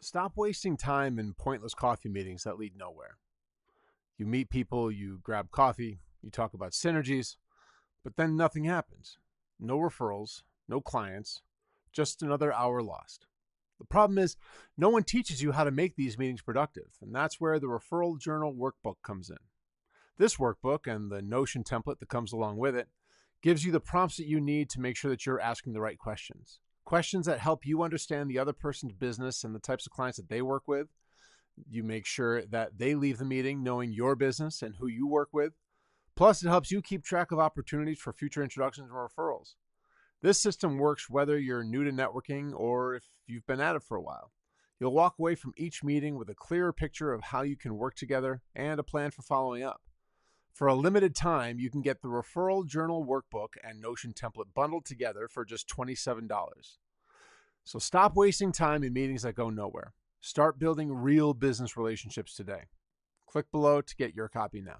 Stop wasting time in pointless coffee meetings that lead nowhere. You meet people, you grab coffee, you talk about synergies, but then nothing happens. No referrals, no clients, just another hour lost. The problem is, no one teaches you how to make these meetings productive, and that's where the Referral Journal Workbook comes in. This workbook and the Notion template that comes along with it gives you the prompts that you need to make sure that you're asking the right questions. Questions that help you understand the other person's business and the types of clients that they work with. You make sure that they leave the meeting knowing your business and who you work with. Plus, it helps you keep track of opportunities for future introductions or referrals. This system works whether you're new to networking or if you've been at it for a while. You'll walk away from each meeting with a clearer picture of how you can work together and a plan for following up. For a limited time, you can get the Referral Journal Workbook and Notion template bundled together for just $27. So stop wasting time in meetings that go nowhere. Start building real business relationships today. Click below to get your copy now.